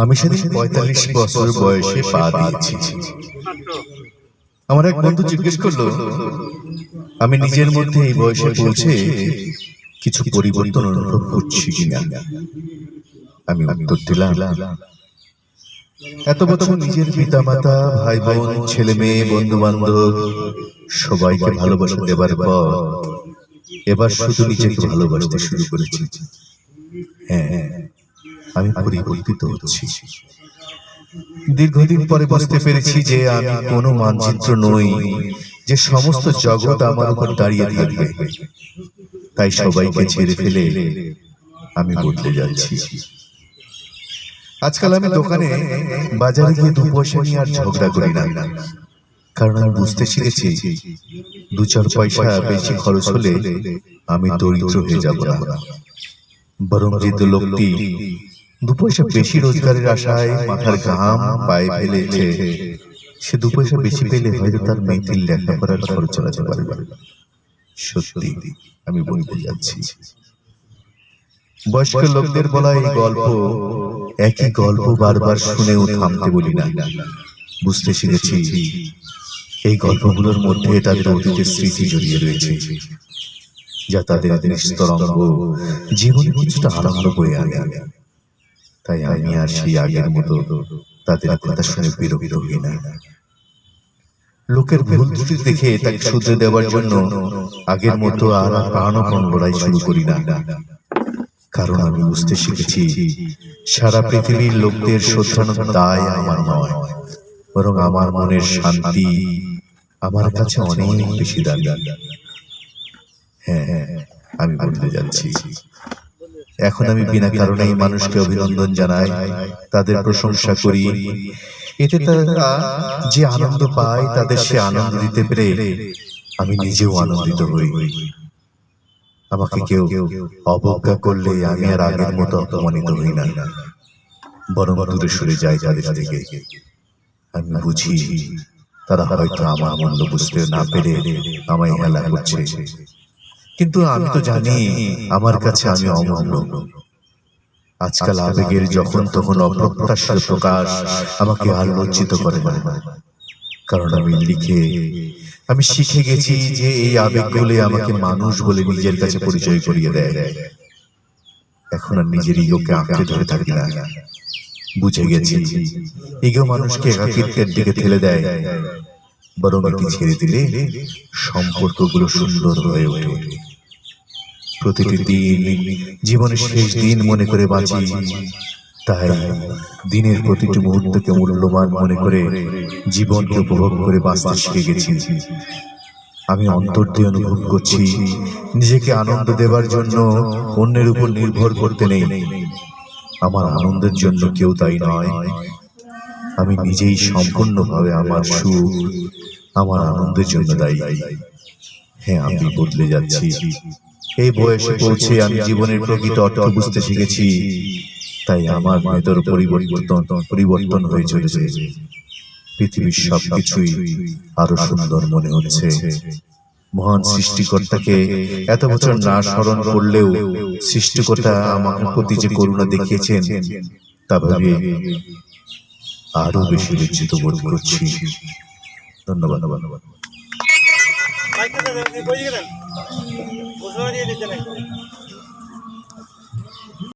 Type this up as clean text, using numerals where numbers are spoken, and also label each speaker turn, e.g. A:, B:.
A: আমি সেদিন ৪৫ বছর বয়সে পা দিয়েছি। আমার এক বন্ধু জিজ্ঞেস করলো, আমি নিজের মধ্যে এই বয়সে পৌঁছে কিছু পরিবর্তন অনুভব করছি কিনা। আমি উত্তর দিলাম, এত বছর নিজের পিতামাতা, ভাই বোন, ছেলে মেয়ে, বন্ধু বান্ধব সবাইকে ভালোবাসা দেবার পর এবার শুধু নিজেকে ভালোবাসতে শুরু করেছি। হ্যাঁ, আমি পরিবর্তিত হচ্ছি। দীর্ঘদিন পরে বুঝতে পেরেছি যে আমি কোনো মানচিত্র নই, যে সমস্ত জগৎ আমার উপর দাঁড়িয়ে থাকবে। তাই সবাইকে ছেড়ে ফেলে আমি বদলে যাচ্ছি। আজকাল আমি দোকানে বাজারে গিয়ে ২ পয়সা নিয়ে আর ঝগড়া করি না, কারণ আমি বুঝতে শিখেছি ২-৪ পয়সা বেশি খরচ হলে আমি দরিদ্র হয়ে যাব না। বরং যে লোকটি ২ পয়সা বেশি রোজগারের আশায় মাথার ঘাম পায়ে ফেলেছে, সে ২ পয়সা বেশি পেলে হয়তো তার মেয়েটির লেখাপড়ার খরচ চালাতে পারবে। সত্যি আমি বলতে যাচ্ছি, বয়স্ক লোকদের বলা এই গল্প, একই গল্প বারবার শুনেও থামতে বলি না। বুঝতে শিখেছি এই গল্পগুলোর মধ্যে তাদের অতীতের স্মৃতি জড়িয়ে রয়েছে, যা তাদের নিস্তরঙ্গ জীবনে কিছুটা আনন্দ বয়ে আনে। তাই আমি আর সেই আগের মতো তাদের কথা শুনে বিরক্ত হই না। লোকের ভুল ত্রুটি দেখে তাকে শুধরে দেওয়ার জন্য আগের মতো আর প্রাণপণ লড়াই শুরু করি না। কারণ আমি বুঝতে শিখেছি সারা পৃথিবীর লোকদের শোধরানোর দায় আমার নয়, বরং আমার মনের শান্তি আমার কাছে অনেক বেশি দামি। হ্যাঁ, আমি বদলে যাচ্ছি। এখন আমি বিনা কারণেই মানুষকে অভিনন্দন জানাই, তাদের প্রশংসা করি। এতে তারা যে আনন্দ পায়, তাদের সে আনন্দ দিতে পেরে আমি নিজেও আনন্দিত হই। আমাকে কেউ অবজ্ঞা করলে আমি আর আগের মতো অপমানিত হই না, বরং দূরে সরে যাই তাদের থেকে। আমি বুঝি তারা হয়তো আমার মূল্য বুঝতে না পেরে আমায় হেলা করছে, কিন্তু আমি তো জানি আমার কাছে আমি অমূল্য। আজকাল আবেগের যখন তখন অপ্রত্যাশিত প্রকাশ আমাকে আর লজ্জিত করে না, কারণ আমি শিখে গেছি যে এই আবেগগুলো আমাকে মানুষ বলে নিজের কাছে পরিচয় করিয়ে দেয়। এখন আর নিজের ইগোকে আঁকড়ে ধরে থাকি না। বুঝে গেছি ইগো মানুষকে একাকিত্বের দিকে ঠেলে দেয়, বরং এটি ছেড়ে দিলে সম্পর্কগুলো সুন্দর হয়ে ওঠে। প্রতিটি দিন জীবনের শেষ দিন মনে করে বাঁচি, তাই দিনের প্রতিটি মুহূর্তকে মূল্যবান মনে করে জীবনকে উপভোগ করে বাঁচতে শিখে গেছি। আমি অন্তর দিয়ে অনুভব করছি নিজেকে আনন্দ দেবার জন্য অন্যের উপর নির্ভর করতে নেই। আমার আনন্দের জন্য কেউ দায়ী নয়, আমি নিজেই সম্পূর্ণভাবে আমার সুখ, আমার আনন্দের জন্য দায়ী। হ্যাঁ, আমি বদলে যাচ্ছি। এই বয়সে পৌঁছে আমি জীবনের প্রকৃত অর্থ বুঝতে শিখেছি, তাই আমার ভেতর পরিবর্তন হয়ে চলেছে। পৃথিবীর সবকিছুই আরো সুন্দর মনে হচ্ছে। মহান সৃষ্টিকর্তাকে এত বছর না স্মরণ করলেও সৃষ্টিকর্তা আমার প্রতি যে করুণা দেখিয়েছেন তা ভেবে আরো বেশি লজ্জিত বোধ করছি। ধন্যবাদ।